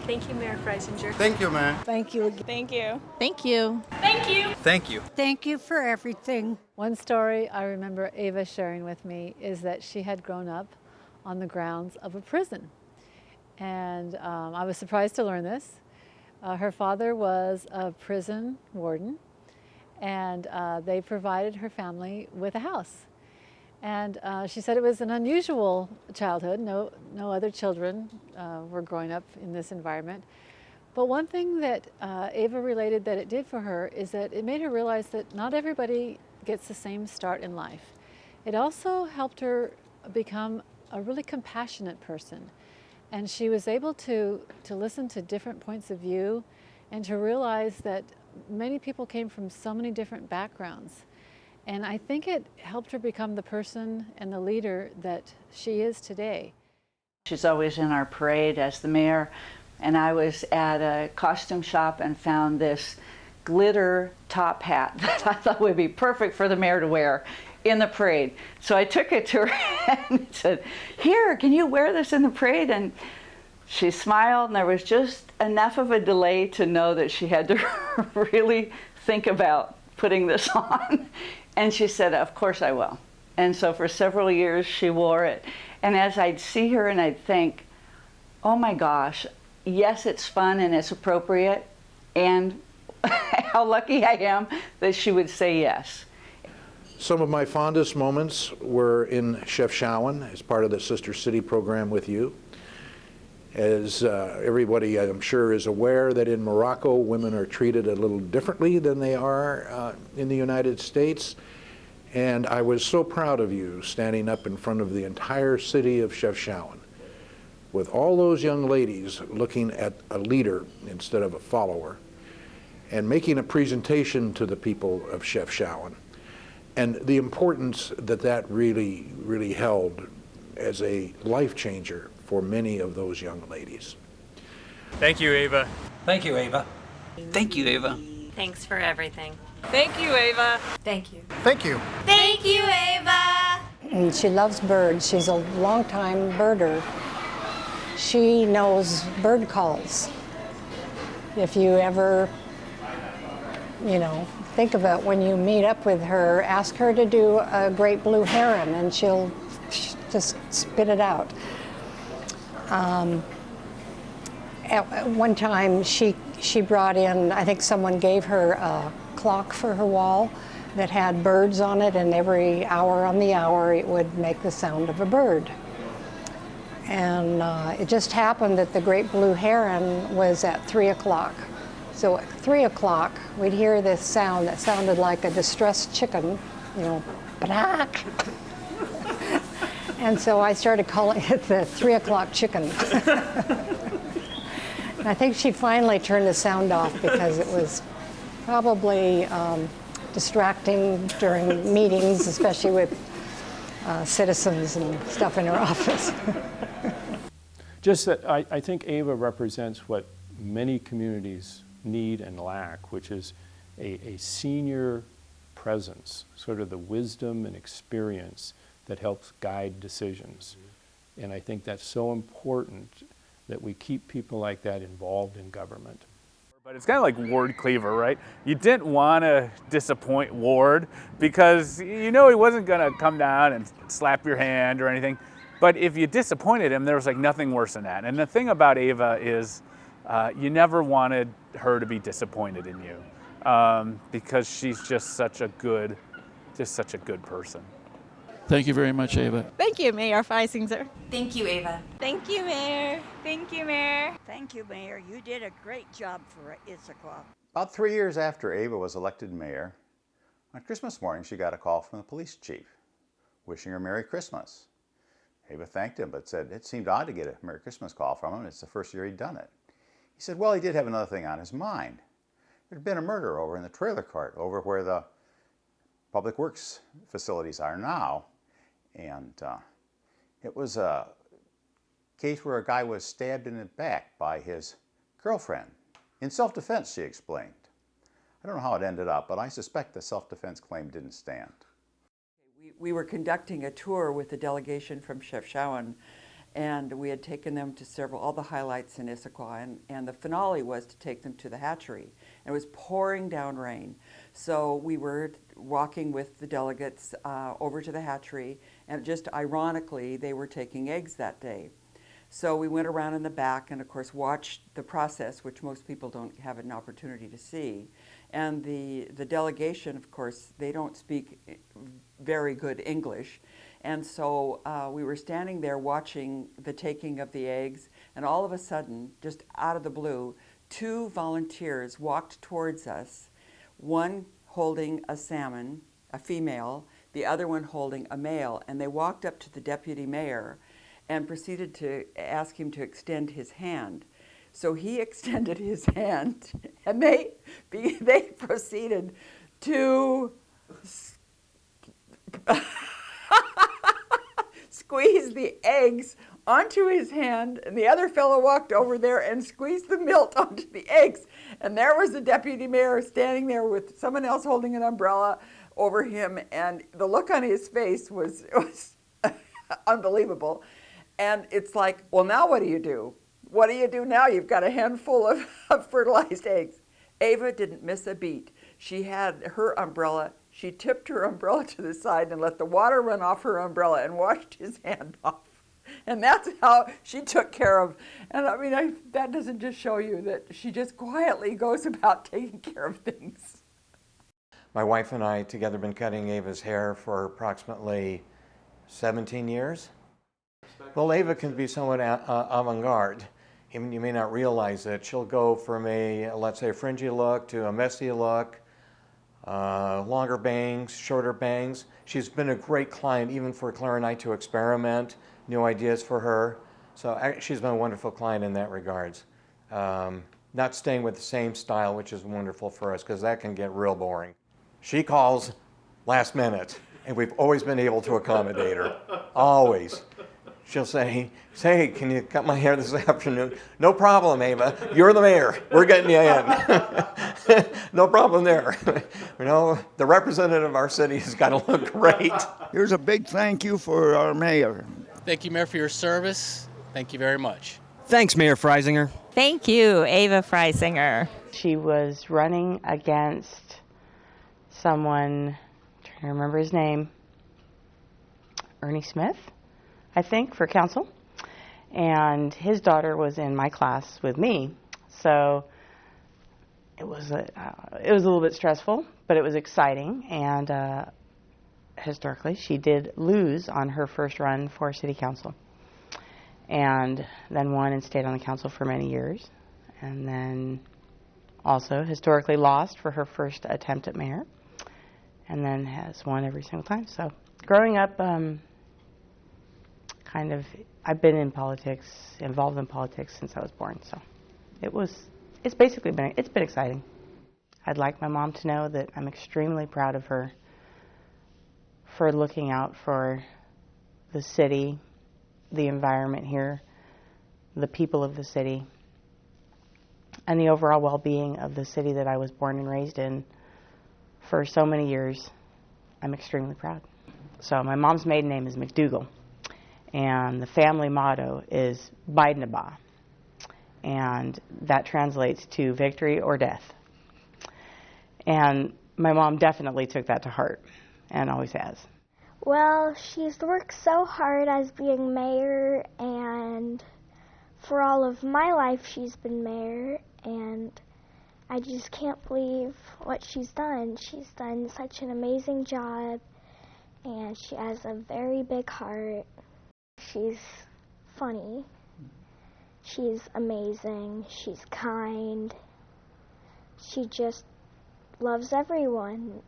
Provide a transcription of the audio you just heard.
Thank you, Mayor Frisinger. Thank you, Mayor. Thank you again. Thank you. Thank you. Thank you. Thank you. Thank you for everything. One story I remember Ava sharing with me is that she had grown up on the grounds of a prison. And I was surprised to learn this. Her father was a prison warden, and they provided her family with a house. And she said it was an unusual childhood. No other children were growing up in this environment. But one thing that Ava related that it did for her is that it made her realize that not everybody gets the same start in life. It also helped her become a really compassionate person. And she was able to listen to different points of view and to realize that many people came from so many different backgrounds. And I think it helped her become the person and the leader that she is today. She's always in our parade as the mayor, and I was at a costume shop and found this glitter top hat that I thought would be perfect for the mayor to wear in the parade. So I took it to her and said, "Here, can you wear this in the parade?" And she smiled, and there was just enough of a delay to know that she had to really think about putting this on. And she said, "Of course I will." And so for several years she wore it. And as I'd see her and I'd think, oh my gosh, yes, it's fun and it's appropriate, and how lucky I am that she would say yes. Some of my fondest moments were in Shear as part of the Sister City program with you. As everybody, I'm sure, is aware that in Morocco, women are treated a little differently than they are in the United States. And I was so proud of you standing up in front of the entire city of Shear with all those young ladies looking at a leader instead of a follower and making a presentation to the people of Shear and the importance that that really held as a life changer for many of those young ladies. Thank you, Ava. Thank you, Ava. Thank you, Ava. Thanks for everything. Thank you, Ava. Thank you. Thank you. Thank you, Ava. And she loves birds. She's a longtime birder. She knows bird calls. If you ever, think of it when you meet up with her, ask her to do a great blue heron and she'll just spit it out. At one time she brought in, I think someone gave her a clock for her wall that had birds on it, and every hour on the hour it would make the sound of a bird. And it just happened that the great blue heron was at 3 o'clock. So at 3 o'clock, we'd hear this sound that sounded like a distressed chicken, ba-dak. And so I started calling it the 3 o'clock chicken. And I think she finally turned the sound off because it was probably distracting during meetings, especially with citizens and stuff in her office. Just that I think Ava represents what many communities need and lack, which is a senior presence, sort of the wisdom and experience that helps guide decisions. And I think that's so important that we keep people like that involved in government. But it's kind of like Ward Cleaver, right? You didn't want to disappoint Ward because he wasn't going to come down and slap your hand or anything. But if you disappointed him, there was like nothing worse than that. And the thing about Ava is you never wanted her to be disappointed in you because she's just such a good person. Thank you very much, Ava. Thank you, Mayor Frisinger. Thank you, Ava. Thank you, Mayor. Thank you, Mayor. Thank you, Mayor. You did a great job for Issaquah. About 3 years after Ava was elected mayor, on Christmas morning she got a call from the police chief wishing her Merry Christmas. Ava thanked him but said it seemed odd to get a Merry Christmas call from him. It's the first year he'd done it. He said, well, he did have another thing on his mind. There'd been a murder over in the trailer court over where the public works facilities are now. And it was a case where a guy was stabbed in the back by his girlfriend. In self-defense, she explained. I don't know how it ended up, but I suspect the self-defense claim didn't stand. We were conducting a tour with a delegation from Shear, And we had taken them to all the highlights in Issaquah, and the finale was to take them to the hatchery. And it was pouring down rain. So we were walking with the delegates over to the hatchery, and just ironically, they were taking eggs that day. So we went around in the back and, of course, watched the process, which most people don't have an opportunity to see. And the delegation, of course, they don't speak very good English. And so we were standing there watching the taking of the eggs, and all of a sudden, just out of the blue, 2 volunteers walked towards us, one holding a salmon, a female, the other one holding a male, and they walked up to the deputy mayor and proceeded to ask him to extend his hand. So he extended his hand, and they proceeded to squeeze the eggs onto his hand, and the other fellow walked over there and squeezed the milk onto the eggs. And there was the deputy mayor standing there with someone else holding an umbrella over him, and the look on his face was unbelievable. And it's like, well, now what do you do? What do you do now? You've got a handful of fertilized eggs. Ava didn't miss a beat. She had her umbrella. She tipped her umbrella to the side and let the water run off her umbrella and washed his hand off. And that's how she took care of, and I mean, that doesn't just show you that she just quietly goes about taking care of things. My wife and I together have been cutting Ava's hair for approximately 17 years. Well, Ava can be somewhat avant-garde. Even you may not realize it. She'll go from let's say, a fringy look to a messy look, longer bangs, shorter bangs. She's been a great client even for Claire and I to experiment, new ideas for her. So she's been a wonderful client in that regards. Not staying with the same style, which is wonderful for us because that can get real boring. She calls last minute, and we've always been able to accommodate her, always. She'll say, can you cut my hair this afternoon? No problem, Ava. You're the mayor. We're getting you in. No problem there. You know, the representative of our city has got to look great. Here's a big thank you for our mayor. Thank you, Mayor, for your service. Thank you very much. Thanks, Mayor Frisinger. Thank you, Ava Frisinger. She was running against someone, I'm trying to remember his name, Ernie Smith, I think, for council. And his daughter was in my class with me. So it was a little bit stressful, but it was exciting. And historically, she did lose on her first run for city council. And then won and stayed on the council for many years. And then also historically lost for her first attempt at mayor. And then has won every single time. So growing up, I've been in politics, involved in politics since I was born. So it's been exciting. I'd like my mom to know that I'm extremely proud of her for looking out for the city, the environment here, the people of the city, and the overall well-being of the city that I was born and raised in for so many years. I'm extremely proud. So my mom's maiden name is McDougal, and the family motto is Bidnaba, and that translates to victory or death. And my mom definitely took that to heart, and always has. Well, she's worked so hard as being mayor, and for all of my life she's been mayor, and I just can't believe what she's done. She's done such an amazing job, and she has a very big heart. She's funny. She's amazing. She's kind. She just loves everyone.